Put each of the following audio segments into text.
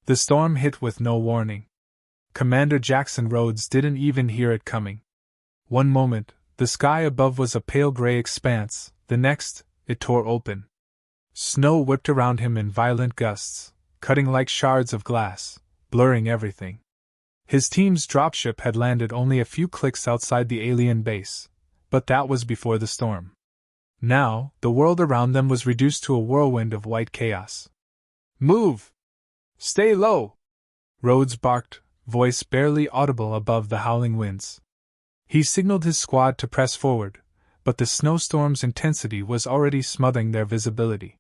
The storm hit with no warning. Commander Jaxon Rhodes didn't even hear it coming. One moment, the sky above was a pale gray expanse, the next, it tore open. Snow whipped around him in violent gusts, cutting like shards of glass, blurring everything. His team's dropship had landed only a few clicks outside the alien base, but that was before the storm. Now, the world around them was reduced to a whirlwind of white chaos. "Move! Stay low!" Rhodes barked, voice barely audible above the howling winds. He signaled his squad to press forward, but the snowstorm's intensity was already smothering their visibility.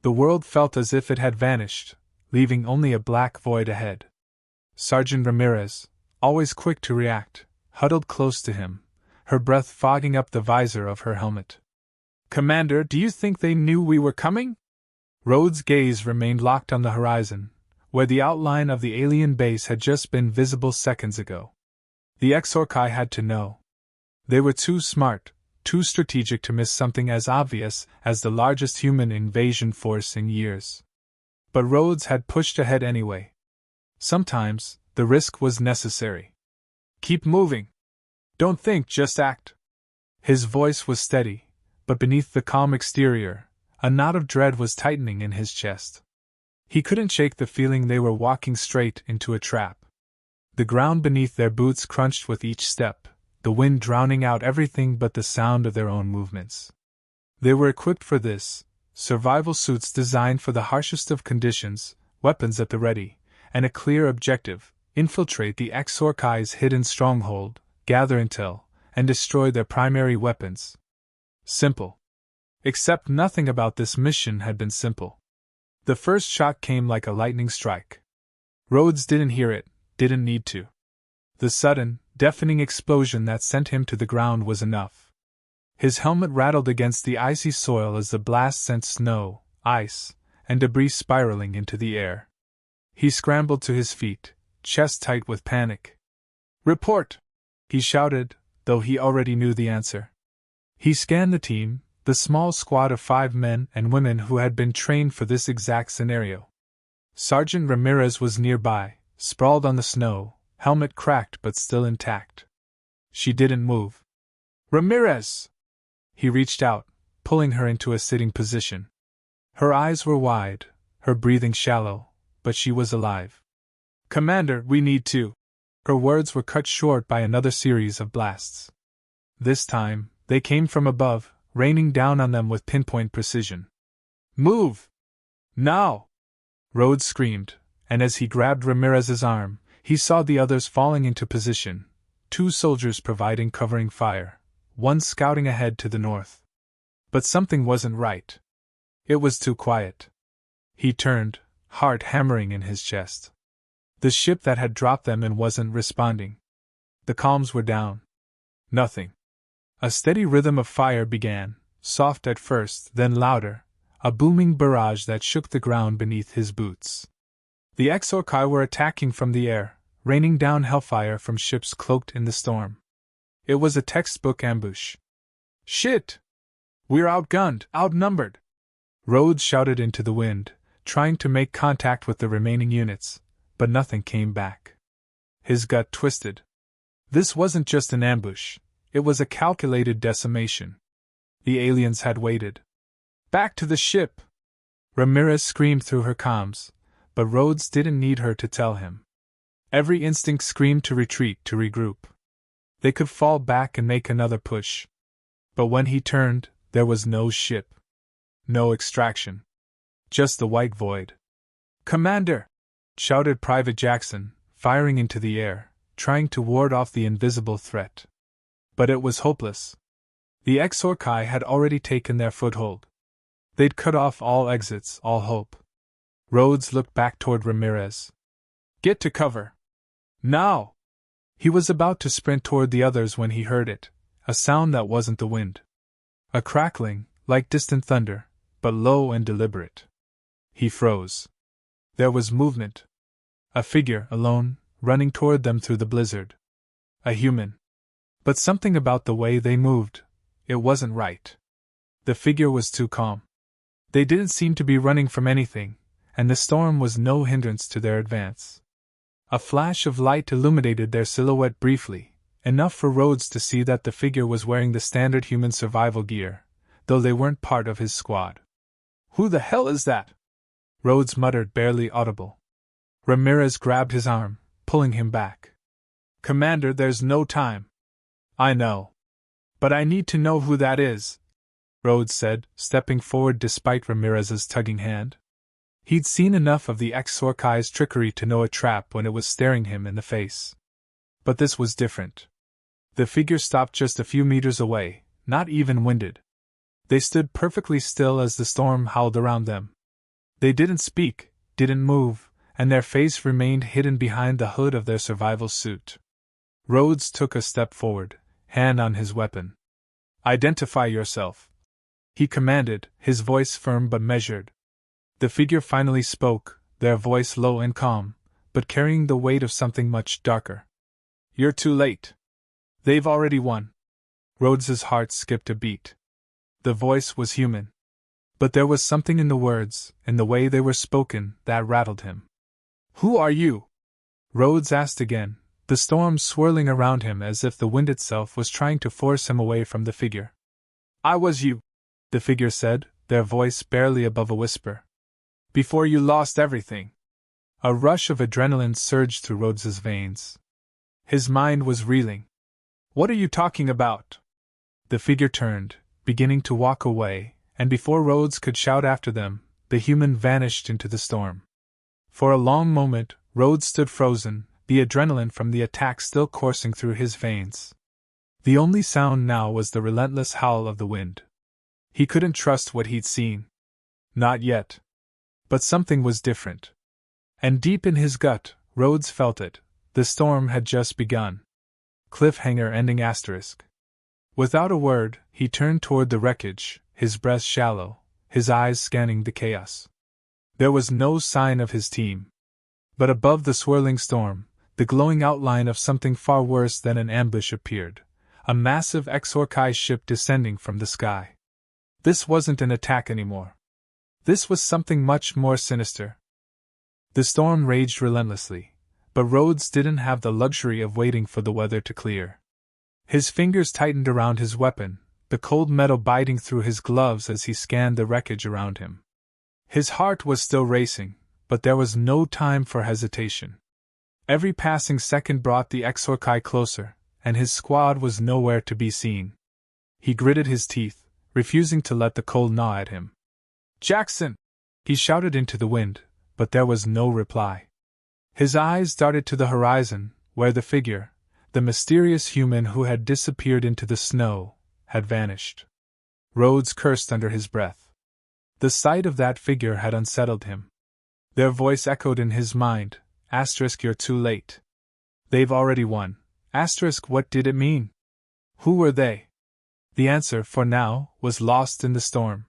The world felt as if it had vanished, leaving only a black void ahead. Sergeant Ramirez, always quick to react, huddled close to him, her breath fogging up the visor of her helmet. "Commander, do you think they knew we were coming?" Rhodes' gaze remained locked on the horizon, where the outline of the alien base had just been visible seconds ago. The Xor'kai had to know. They were too smart, too strategic to miss something as obvious as the largest human invasion force in years. But Rhodes had pushed ahead anyway. Sometimes, the risk was necessary. "Keep moving. Don't think, just act." His voice was steady, but beneath the calm exterior, a knot of dread was tightening in his chest. He couldn't shake the feeling they were walking straight into a trap. The ground beneath their boots crunched with each step, the wind drowning out everything but the sound of their own movements. They were equipped for this, survival suits designed for the harshest of conditions, weapons at the ready, and a clear objective: infiltrate the Xor'kai's hidden stronghold, gather intel, and destroy their primary weapons. Simple. Except nothing about this mission had been simple. The first shot came like a lightning strike. Rhodes didn't hear it, didn't need to. The sudden, deafening explosion that sent him to the ground was enough. His helmet rattled against the icy soil as the blast sent snow, ice, and debris spiraling into the air. He scrambled to his feet, chest tight with panic. "Report!" he shouted, though he already knew the answer. He scanned the team, the small squad of 5 men and women who had been trained for this exact scenario. Sergeant Ramirez was nearby, sprawled on the snow, helmet cracked but still intact. She didn't move. "Ramirez!" He reached out, pulling her into a sitting position. Her eyes were wide, her breathing shallow, but she was alive. "Commander, we need to." Her words were cut short by another series of blasts. This time, they came from above, raining down on them with pinpoint precision. "Move! Now!" Rhodes screamed, and as he grabbed Ramirez's arm, he saw the others falling into position, 2 soldiers providing covering fire, 1 scouting ahead to the north. But something wasn't right. It was too quiet. He turned, heart hammering in his chest. The ship that had dropped them in wasn't responding. The comms were down. Nothing. A steady rhythm of fire began, soft at first, then louder, a booming barrage that shook the ground beneath his boots. The Xor'kai were attacking from the air, raining down hellfire from ships cloaked in the storm. It was a textbook ambush. "Shit! We're outgunned, outnumbered!" Rhodes shouted into the wind, trying to make contact with the remaining units, but nothing came back. His gut twisted. This wasn't just an ambush, it was a calculated decimation. The aliens had waited. "Back to the ship!" Ramirez screamed through her comms, but Rhodes didn't need her to tell him. Every instinct screamed to retreat, to regroup. They could fall back and make another push. But when he turned, there was no ship. No extraction. Just the white void. "Commander!" shouted Private Jaxon, firing into the air, trying to ward off the invisible threat. But it was hopeless. The Xor'kai had already taken their foothold. They'd cut off all exits, all hope. Rhodes looked back toward Ramirez. "Get to cover. Now!" He was about to sprint toward the others when he heard it, a sound that wasn't the wind. A crackling, like distant thunder, but low and deliberate. He froze. There was movement. A figure, alone, running toward them through the blizzard. A human. But something about the way they moved, it wasn't right. The figure was too calm. They didn't seem to be running from anything, and the storm was no hindrance to their advance. A flash of light illuminated their silhouette briefly, enough for Rhodes to see that the figure was wearing the standard human survival gear, though they weren't part of his squad. "Who the hell is that?" Rhodes muttered, barely audible. Ramirez grabbed his arm, pulling him back. "Commander, there's no time." "I know. But I need to know who that is," Rhodes said, stepping forward despite Ramirez's tugging hand. He'd seen enough of the Xor'kai's trickery to know a trap when it was staring him in the face. But this was different. The figure stopped just a few meters away, not even winded. They stood perfectly still as the storm howled around them. They didn't speak, didn't move, and their face remained hidden behind the hood of their survival suit. Rhodes took a step forward, hand on his weapon. "Identify yourself," he commanded, his voice firm but measured. The figure finally spoke, their voice low and calm, but carrying the weight of something much darker. "You're too late. They've already won." Rhodes's heart skipped a beat. The voice was human. But there was something in the words, in the way they were spoken, that rattled him. "Who are you?" Rhodes asked again, the storm swirling around him as if the wind itself was trying to force him away from the figure. "I was you," the figure said, their voice barely above a whisper. "Before you lost everything." A rush of adrenaline surged through Rhodes's veins. His mind was reeling. "What are you talking about?" The figure turned, beginning to walk away, and before Rhodes could shout after them, the human vanished into the storm. For a long moment, Rhodes stood frozen, the adrenaline from the attack still coursing through his veins. The only sound now was the relentless howl of the wind. He couldn't trust what he'd seen. Not yet. But something was different. And deep in his gut, Rhodes felt it. The storm had just begun. Cliffhanger ending asterisk. Without a word, he turned toward the wreckage, his breath shallow, his eyes scanning the chaos. There was no sign of his team. But above the swirling storm, the glowing outline of something far worse than an ambush appeared. A massive Xor'kai ship descending from the sky. This wasn't an attack anymore. This was something much more sinister. The storm raged relentlessly, but Rhodes didn't have the luxury of waiting for the weather to clear. His fingers tightened around his weapon, the cold metal biting through his gloves as he scanned the wreckage around him. His heart was still racing, but there was no time for hesitation. Every passing second brought the Xor'kai closer, and his squad was nowhere to be seen. He gritted his teeth, refusing to let the cold gnaw at him. "Jaxon!" he shouted into the wind, but there was no reply. His eyes darted to the horizon, where the figure, the mysterious human who had disappeared into the snow, had vanished. Rhodes cursed under his breath. The sight of that figure had unsettled him. Their voice echoed in his mind, "You're too late. They've already won." What did it mean? Who were they? The answer, for now, was lost in the storm.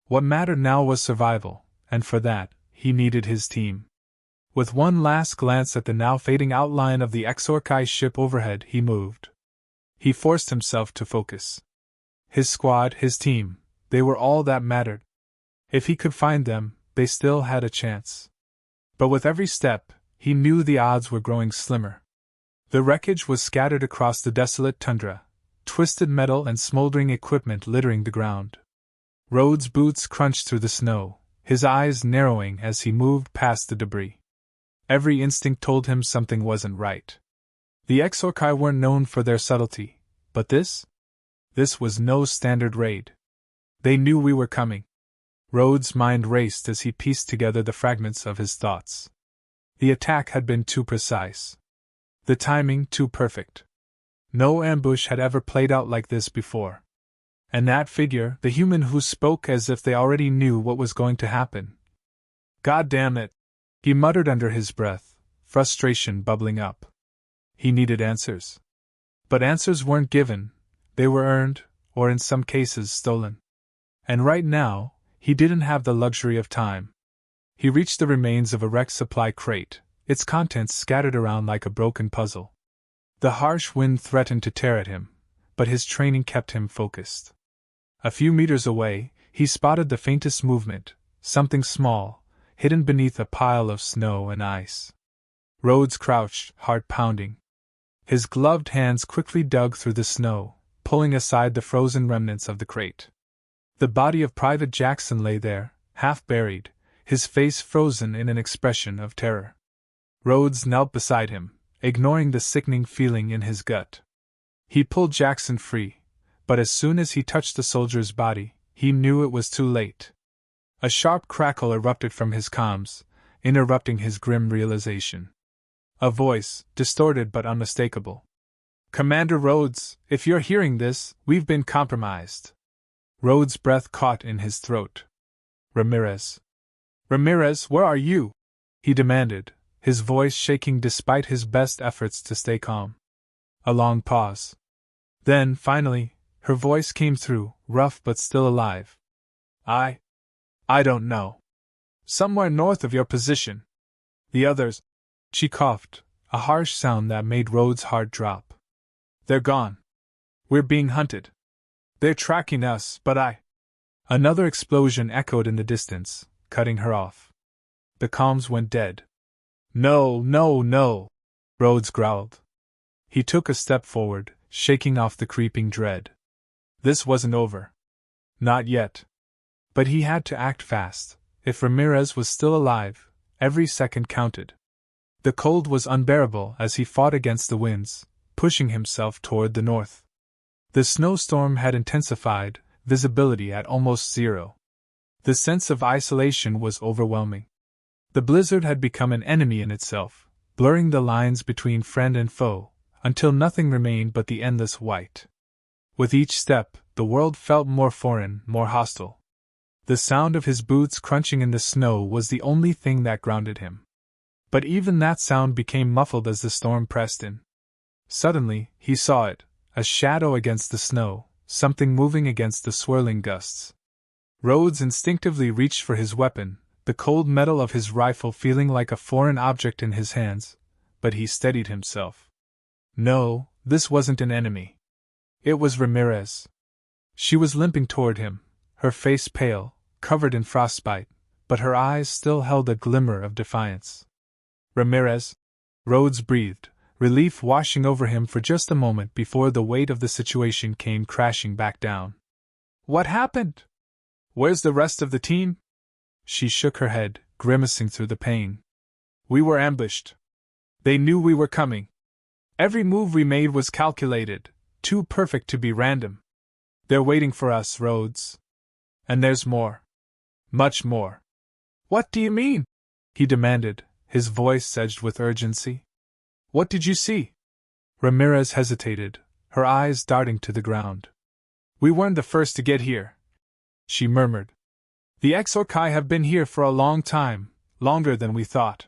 What mattered now was survival, and for that, he needed his team. With one last glance at the now fading outline of the Xor'kai ship overhead, he moved. He forced himself to focus. His squad, his team, they were all that mattered. If he could find them, they still had a chance. But with every step, he knew the odds were growing slimmer. The wreckage was scattered across the desolate tundra, twisted metal and smoldering equipment littering the ground. Rhodes' boots crunched through the snow, his eyes narrowing as he moved past the debris. Every instinct told him something wasn't right. The Xor'kai weren't known for their subtlety, but this was no standard raid. They knew we were coming. Rhodes' mind raced as he pieced together the fragments of his thoughts. The attack had been too precise. The timing too perfect. No ambush had ever played out like this before. And that figure, the human who spoke as if they already knew what was going to happen. "God damn it," he muttered under his breath, frustration bubbling up. He needed answers. But answers weren't given, they were earned, or in some cases stolen. And right now, he didn't have the luxury of time. He reached the remains of a wrecked supply crate, its contents scattered around like a broken puzzle. The harsh wind threatened to tear at him, but his training kept him focused. A few meters away, he spotted the faintest movement, something small, hidden beneath a pile of snow and ice. Rhodes crouched, heart pounding. His gloved hands quickly dug through the snow, pulling aside the frozen remnants of the crate. The body of Private Jaxon lay there, half buried, his face frozen in an expression of terror. Rhodes knelt beside him, ignoring the sickening feeling in his gut. He pulled Jaxon free, but as soon as he touched the soldier's body, he knew it was too late. A sharp crackle erupted from his comms, interrupting his grim realization. A voice, distorted but unmistakable. "Commander Rhodes, if you're hearing this, we've been compromised." Rhodes' breath caught in his throat. "Ramirez. Ramirez, where are you?" he demanded, his voice shaking despite his best efforts to stay calm. A long pause. Then, finally, her voice came through, rough but still alive. I don't know. Somewhere north of your position. The others." She coughed, a harsh sound that made Rhodes' heart drop. "They're gone. We're being hunted. They're tracking us, but Another explosion echoed in the distance, cutting her off. The comms went dead. "No, no, no," Rhodes growled. He took a step forward, shaking off the creeping dread. This wasn't over. Not yet. But he had to act fast. If Ramirez was still alive, every second counted. The cold was unbearable as he fought against the winds, pushing himself toward the north. The snowstorm had intensified, visibility at almost zero. The sense of isolation was overwhelming. The blizzard had become an enemy in itself, blurring the lines between friend and foe, until nothing remained but the endless white. With each step, the world felt more foreign, more hostile. The sound of his boots crunching in the snow was the only thing that grounded him. But even that sound became muffled as the storm pressed in. Suddenly, he saw it, a shadow against the snow, something moving against the swirling gusts. Rhodes instinctively reached for his weapon, the cold metal of his rifle feeling like a foreign object in his hands, but he steadied himself. No, this wasn't an enemy. It was Ramirez. She was limping toward him, her face pale, covered in frostbite, but her eyes still held a glimmer of defiance. "Ramirez?" Rhodes breathed, relief washing over him for just a moment before the weight of the situation came crashing back down. "What happened? Where's the rest of the team?" She shook her head, grimacing through the pain. "We were ambushed. They knew we were coming. Every move we made was calculated, too perfect to be random. They're waiting for us, Rhodes. And there's more. Much more." "What do you mean?" he demanded, his voice edged with urgency. "What did you see?" Ramirez hesitated, her eyes darting to the ground. "We weren't the first to get here," she murmured. "The Xor'kai have been here for a long time, longer than we thought.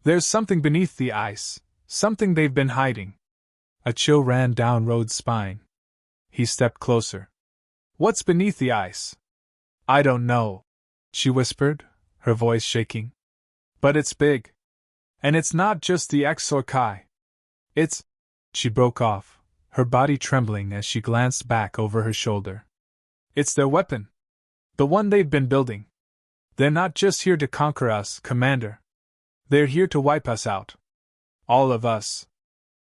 There's something beneath the ice, something they've been hiding." A chill ran down Rhodes' spine. He stepped closer. "What's beneath the ice?" "I don't know," she whispered, her voice shaking. "But it's big. And it's not just the Xor'kai. It's—" She broke off, her body trembling as she glanced back over her shoulder. "It's their weapon. The one they've been building. They're not just here to conquer us, Commander. They're here to wipe us out. All of us."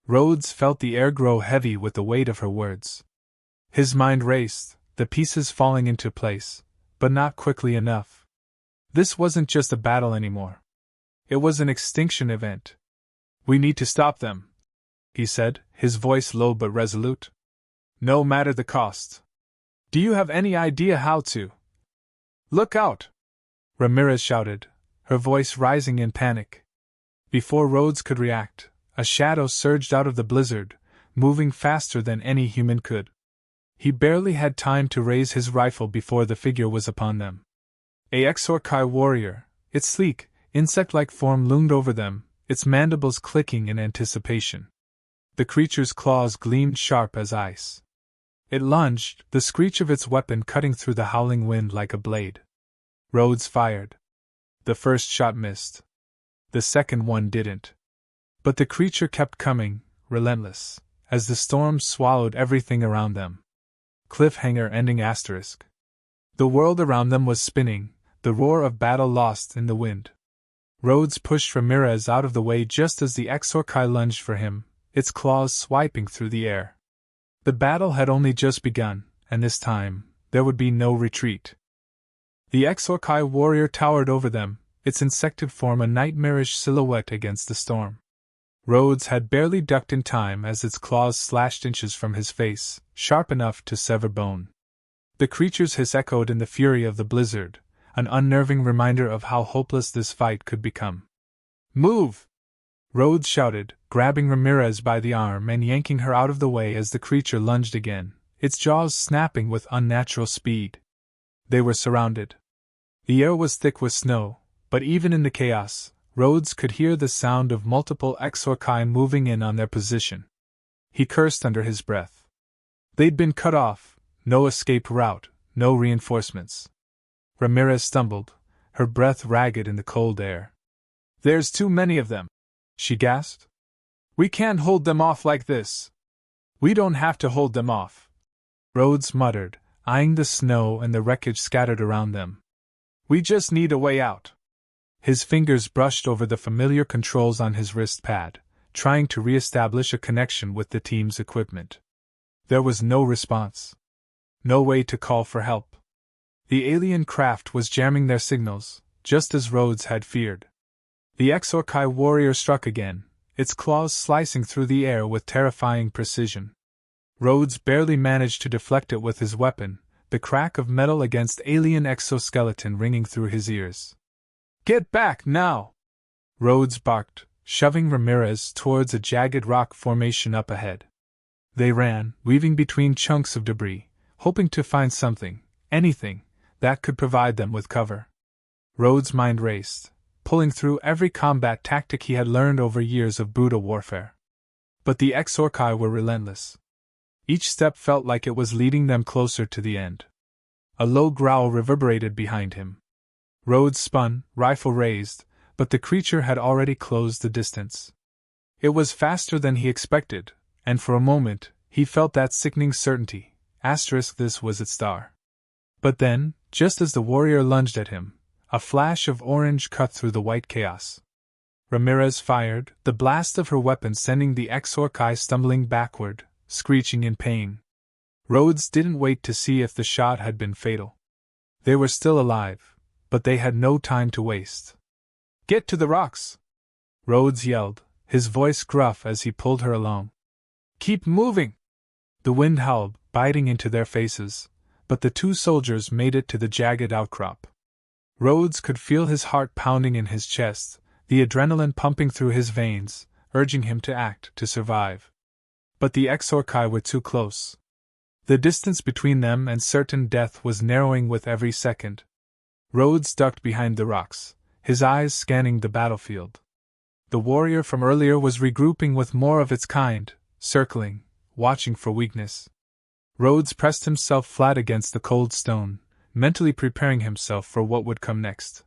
Rhodes felt the air grow heavy with the weight of her words. His mind raced, the pieces falling into place, but not quickly enough. This wasn't just a battle anymore. It was an extinction event. "We need to stop them," he said, his voice low but resolute. "No matter the cost. Do you have any idea how to—" "Look out!" Ramirez shouted, her voice rising in panic. Before Rhodes could react, a shadow surged out of the blizzard, moving faster than any human could. He barely had time to raise his rifle before the figure was upon them. A Xor'kai warrior, its sleek, insect-like form loomed over them, its mandibles clicking in anticipation. The creature's claws gleamed sharp as ice. It lunged, the screech of its weapon cutting through the howling wind like a blade. Rhodes fired. The first shot missed. The second one didn't. But the creature kept coming, relentless, as the storm swallowed everything around them. Cliffhanger ending asterisk. The world around them was spinning, the roar of battle lost in the wind. Rhodes pushed Ramirez out of the way just as the Xor'kai lunged for him, its claws swiping through the air. The battle had only just begun, and this time, there would be no retreat. The Xor'kai warrior towered over them, its insected form a nightmarish silhouette against the storm. Rhodes had barely ducked in time as its claws slashed inches from his face, sharp enough to sever bone. The creature's hiss echoed in the fury of the blizzard, an unnerving reminder of how hopeless this fight could become. "Move!" Rhodes shouted, grabbing Ramirez by the arm and yanking her out of the way as the creature lunged again, its jaws snapping with unnatural speed. They were surrounded. The air was thick with snow, but even in the chaos, Rhodes could hear the sound of multiple Xor'kai moving in on their position. He cursed under his breath. They'd been cut off, no escape route, no reinforcements. Ramirez stumbled, her breath ragged in the cold air. "There's too many of them," she gasped. "We can't hold them off like this." "We don't have to hold them off," Rhodes muttered, eyeing the snow and the wreckage scattered around them. "We just need a way out." His fingers brushed over the familiar controls on his wrist pad, trying to re-establish a connection with the team's equipment. There was no response. No way to call for help. The alien craft was jamming their signals, just as Rhodes had feared. The Xor'kai warrior struck again, its claws slicing through the air with terrifying precision. Rhodes barely managed to deflect it with his weapon, the crack of metal against alien exoskeleton ringing through his ears. "Get back, now!" Rhodes barked, shoving Ramirez towards a jagged rock formation up ahead. They ran, weaving between chunks of debris, hoping to find something, anything, that could provide them with cover. Rhodes' mind raced, pulling through every combat tactic he had learned over years of brutal warfare. But the Xor'kai were relentless. Each step felt like it was leading them closer to the end. A low growl reverberated behind him. Rhodes spun, rifle raised, but the creature had already closed the distance. It was faster than he expected, and for a moment, he felt that sickening certainty, this was its star. But then, just as the warrior lunged at him, a flash of orange cut through the white chaos. Ramirez fired, the blast of her weapon sending the Xor'kai stumbling backward, screeching in pain. Rhodes didn't wait to see if the shot had been fatal. They were still alive, but they had no time to waste. "Get to the rocks!" Rhodes yelled, his voice gruff as he pulled her along. "Keep moving!" The wind howled, biting into their faces, but the two soldiers made it to the jagged outcrop. Rhodes could feel his heart pounding in his chest, the adrenaline pumping through his veins, urging him to act, to survive. But the Xor'kai were too close. The distance between them and certain death was narrowing with every second. Rhodes ducked behind the rocks, his eyes scanning the battlefield. The warrior from earlier was regrouping with more of its kind, circling, watching for weakness. Rhodes pressed himself flat against the cold stone, mentally preparing himself for what would come next.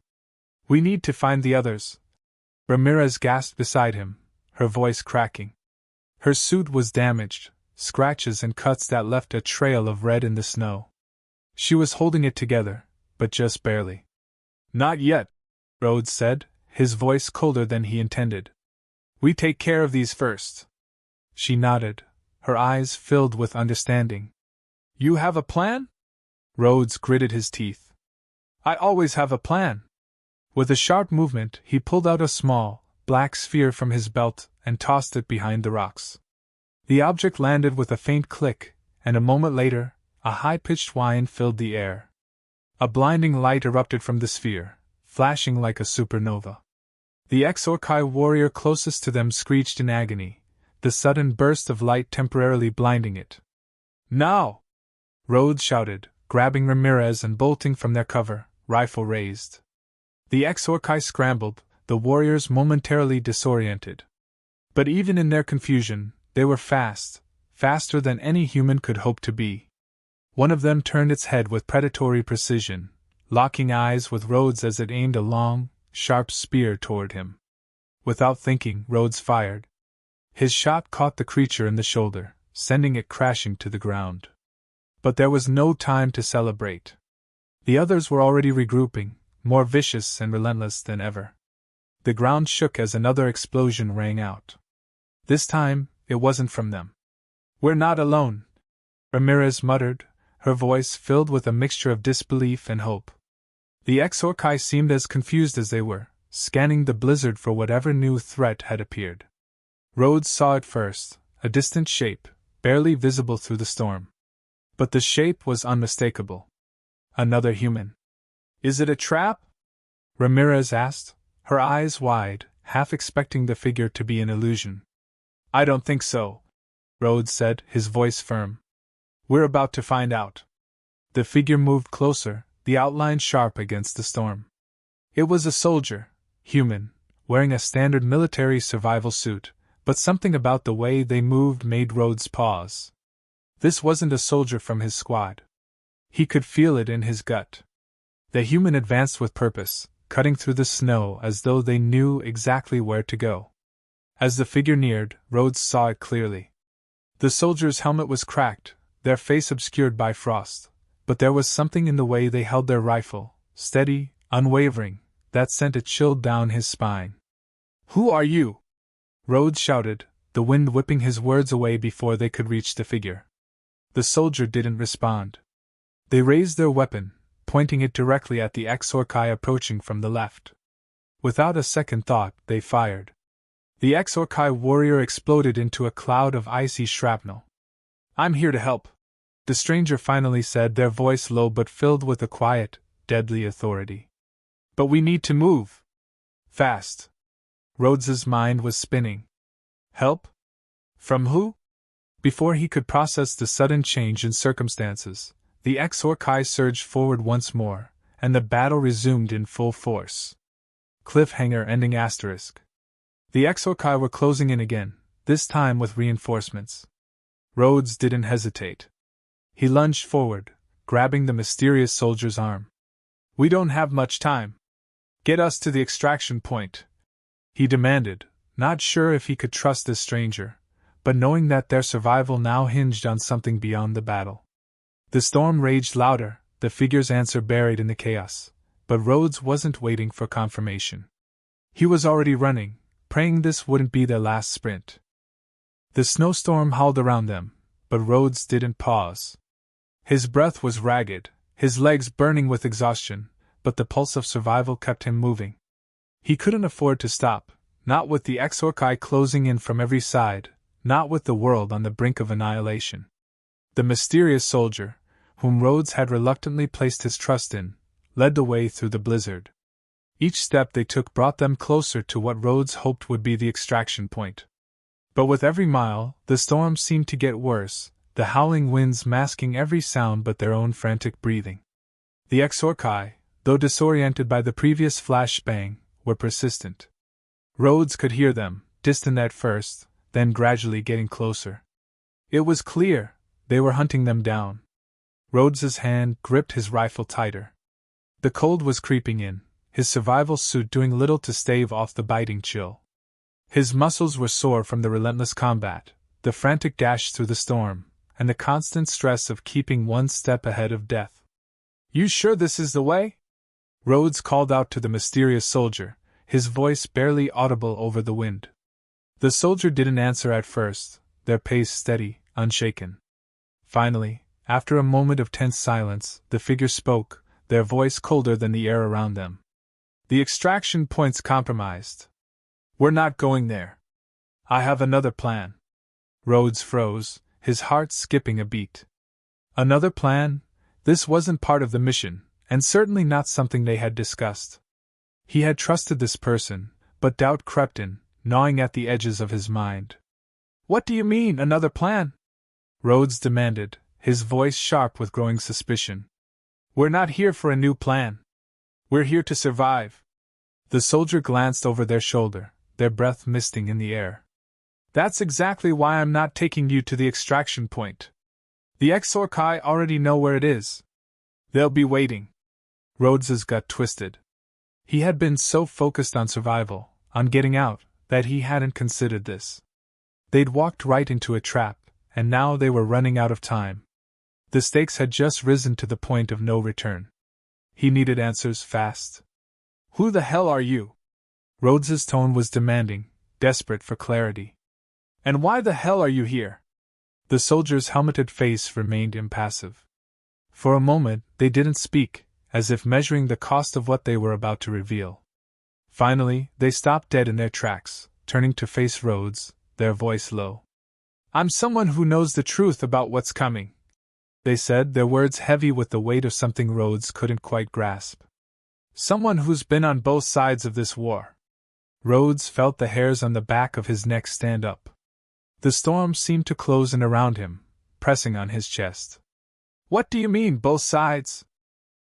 "We need to find the others," Ramirez gasped beside him, her voice cracking. Her suit was damaged, scratches and cuts that left a trail of red in the snow. She was holding it together, but just barely. "Not yet," Rhodes said, his voice colder than he intended. "We take care of these first." She nodded, her eyes filled with understanding. "You have a plan?" Rhodes gritted his teeth. "I always have a plan." With a sharp movement, he pulled out a small, black sphere from his belt and tossed it behind the rocks. The object landed with a faint click, and a moment later, a high-pitched whine filled the air. A blinding light erupted from the sphere, flashing like a supernova. The Xor'kai warrior closest to them screeched in agony, the sudden burst of light temporarily blinding it. "Now!" Rhodes shouted, grabbing Ramirez and bolting from their cover, rifle raised. The Xor'kai scrambled, the warriors momentarily disoriented. But even in their confusion, they were fast, faster than any human could hope to be. One of them turned its head with predatory precision, locking eyes with Rhodes as it aimed a long, sharp spear toward him. Without thinking, Rhodes fired. His shot caught the creature in the shoulder, sending it crashing to the ground. But there was no time to celebrate. The others were already regrouping, more vicious and relentless than ever. The ground shook as another explosion rang out. This time, it wasn't from them. "We're not alone," Ramirez muttered, her voice filled with a mixture of disbelief and hope. The Xor'kai seemed as confused as they were, scanning the blizzard for whatever new threat had appeared. Rhodes saw it first, a distant shape, barely visible through the storm. But the shape was unmistakable. Another human. "Is it a trap?" Ramirez asked, her eyes wide, half expecting the figure to be an illusion. "I don't think so," Rhodes said, his voice firm. "We're about to find out." The figure moved closer, the outline sharp against the storm. It was a soldier, human, wearing a standard military survival suit, but something about the way they moved made Rhodes pause. This wasn't a soldier from his squad. He could feel it in his gut. The human advanced with purpose, cutting through the snow as though they knew exactly where to go. As the figure neared, Rhodes saw it clearly. The soldier's helmet was cracked, their face obscured by frost, but there was something in the way they held their rifle, steady, unwavering, that sent a chill down his spine. "Who are you?" Rhodes shouted, the wind whipping his words away before they could reach the figure. The soldier didn't respond. They raised their weapon, pointing it directly at the Xor'kai approaching from the left. Without a second thought, they fired. The Xor'kai warrior exploded into a cloud of icy shrapnel. "I'm here to help," the stranger finally said, their voice low but filled with a quiet, deadly authority. "But we need to move. Fast." Rhodes's mind was spinning. Help? From who? Before he could process the sudden change in circumstances, the Xor'kai surged forward once more, and the battle resumed in full force. Cliffhanger ending asterisk. The Xor'kai were closing in again, this time with reinforcements. Rhodes didn't hesitate. He lunged forward, grabbing the mysterious soldier's arm. "We don't have much time. Get us to the extraction point," he demanded, not sure if he could trust this stranger, but knowing that their survival now hinged on something beyond the battle. The storm raged louder, the figure's answer buried in the chaos, but Rhodes wasn't waiting for confirmation. He was already running, praying this wouldn't be their last sprint. The snowstorm howled around them, but Rhodes didn't pause. His breath was ragged, his legs burning with exhaustion, but the pulse of survival kept him moving. He couldn't afford to stop, not with the Xor'kai closing in from every side, not with the world on the brink of annihilation. The mysterious soldier, whom Rhodes had reluctantly placed his trust in, led the way through the blizzard. Each step they took brought them closer to what Rhodes hoped would be the extraction point. But with every mile, the storm seemed to get worse, the howling winds masking every sound but their own frantic breathing. The Xor'kai, though disoriented by the previous flashbang, were persistent. Rhodes could hear them, distant at first, then gradually getting closer. It was clear, they were hunting them down. Rhodes's hand gripped his rifle tighter. The cold was creeping in, his survival suit doing little to stave off the biting chill. His muscles were sore from the relentless combat, the frantic dash through the storm, and the constant stress of keeping one step ahead of death. "You sure this is the way?" Rhodes called out to the mysterious soldier, his voice barely audible over the wind. The soldier didn't answer at first, their pace steady, unshaken. Finally, after a moment of tense silence, the figure spoke, their voice colder than the air around them. "The extraction point's compromised. We're not going there. I have another plan." Rhodes froze, his heart skipping a beat. Another plan? This wasn't part of the mission, and certainly not something they had discussed. He had trusted this person, but doubt crept in, gnawing at the edges of his mind. "What do you mean, another plan?" Rhodes demanded, his voice sharp with growing suspicion. "We're not here for a new plan. We're here to survive." The soldier glanced over their shoulder, their breath misting in the air. "That's exactly why I'm not taking you to the extraction point. The Xor'kai already know where it is. They'll be waiting." Rhodes's gut twisted. He had been so focused on survival, on getting out, that he hadn't considered this. They'd walked right into a trap, and now they were running out of time. The stakes had just risen to the point of no return. He needed answers fast. Who the hell are you? Rhodes's tone was demanding, desperate for clarity. And why the hell are you here? The soldier's helmeted face remained impassive. For a moment, they didn't speak, as if measuring the cost of what they were about to reveal. Finally, they stopped dead in their tracks, turning to face Rhodes, their voice low. I'm someone who knows the truth about what's coming, they said, their words heavy with the weight of something Rhodes couldn't quite grasp. Someone who's been on both sides of this war. Rhodes felt the hairs on the back of his neck stand up. The storm seemed to close in around him, pressing on his chest. What do you mean, both sides?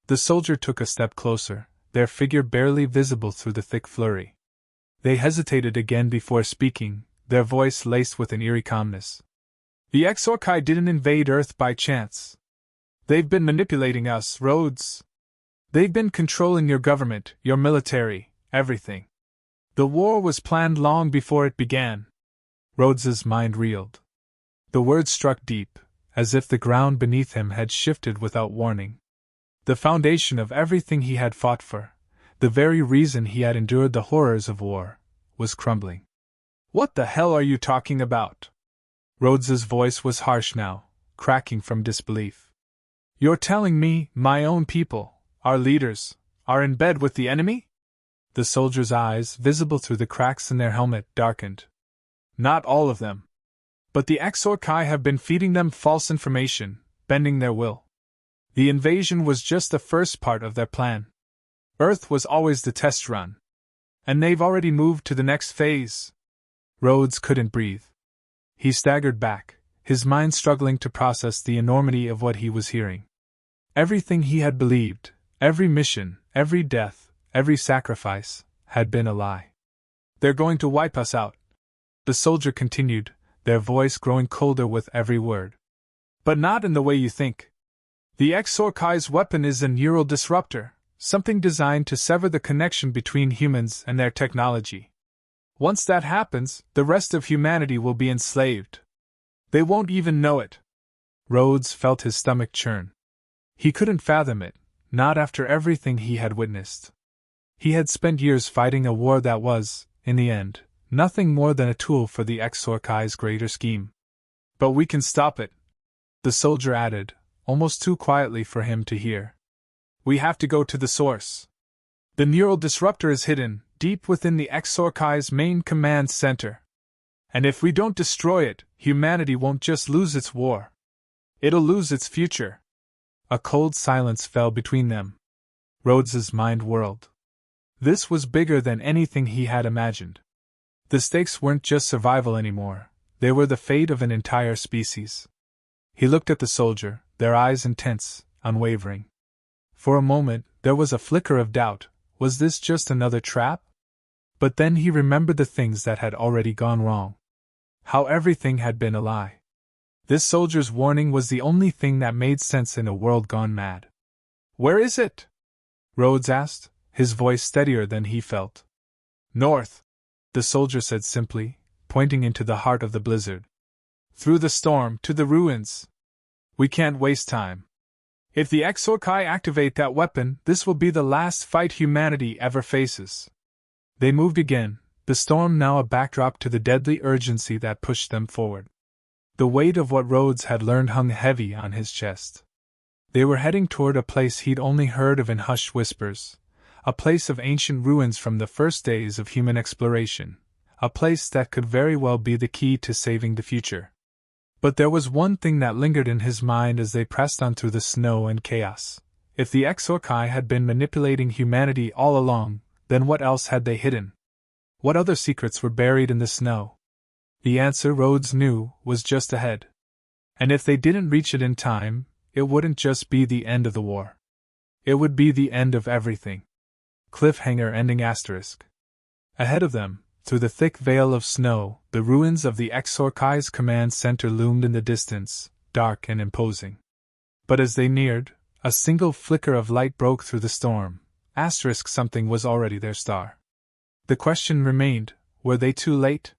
The soldier took a step closer, their figure barely visible through the thick flurry. They hesitated again before speaking, their voice laced with an eerie calmness. The Xor'kai didn't invade Earth by chance. They've been manipulating us, Rhodes. They've been controlling your government, your military, everything. The war was planned long before it began. Rhodes's mind reeled. The words struck deep, as if the ground beneath him had shifted without warning. The foundation of everything he had fought for, the very reason he had endured the horrors of war, was crumbling. What the hell are you talking about? Rhodes's voice was harsh now, cracking from disbelief. You're telling me, my own people, our leaders, are in bed with the enemy? The soldier's eyes, visible through the cracks in their helmet, darkened. Not all of them. But the Xor'kai have been feeding them false information, bending their will. The invasion was just the first part of their plan. Earth was always the test run. And they've already moved to the next phase. Rhodes couldn't breathe. He staggered back, his mind struggling to process the enormity of what he was hearing. Everything he had believed, every mission, every death, every sacrifice, had been a lie. They're going to wipe us out, the soldier continued, their voice growing colder with every word. But not in the way you think. The Xor'kai's weapon is a neural disruptor, something designed to sever the connection between humans and their technology. Once that happens, the rest of humanity will be enslaved. They won't even know it. Rhodes felt his stomach churn. He couldn't fathom it, not after everything he had witnessed. He had spent years fighting a war that was, in the end, nothing more than a tool for the Xor'kai's greater scheme. But we can stop it, the soldier added, almost too quietly for him to hear. We have to go to the source. The neural disruptor is hidden, deep within the Xor'kai's main command center. And if we don't destroy it, humanity won't just lose its war. It'll lose its future. A cold silence fell between them. Rhodes's mind whirled. This was bigger than anything he had imagined. The stakes weren't just survival anymore, they were the fate of an entire species. He looked at the soldier, their eyes intense, unwavering. For a moment, there was a flicker of doubt. Was this just another trap? But then he remembered the things that had already gone wrong. How everything had been a lie. This soldier's warning was the only thing that made sense in a world gone mad. Where is it? Rhodes asked, his voice steadier than he felt. North, the soldier said simply, pointing into the heart of the blizzard. Through the storm, to the ruins. We can't waste time. If the Xor'kai activate that weapon, this will be the last fight humanity ever faces. They moved again, the storm now a backdrop to the deadly urgency that pushed them forward. The weight of what Rhodes had learned hung heavy on his chest. They were heading toward a place he'd only heard of in hushed whispers, a place of ancient ruins from the first days of human exploration, a place that could very well be the key to saving the future. But there was one thing that lingered in his mind as they pressed on through the snow and chaos. If the Xor'kai had been manipulating humanity all along, then what else had they hidden? What other secrets were buried in the snow? The answer, Rhodes knew, was just ahead. And if they didn't reach it in time, it wouldn't just be the end of the war. It would be the end of everything. Cliffhanger ending asterisk. Ahead of them, through the thick veil of snow, the ruins of the Xor'kai's command center loomed in the distance, dark and imposing. But as they neared, a single flicker of light broke through the storm. Asterisk something was already their star. The question remained, were they too late?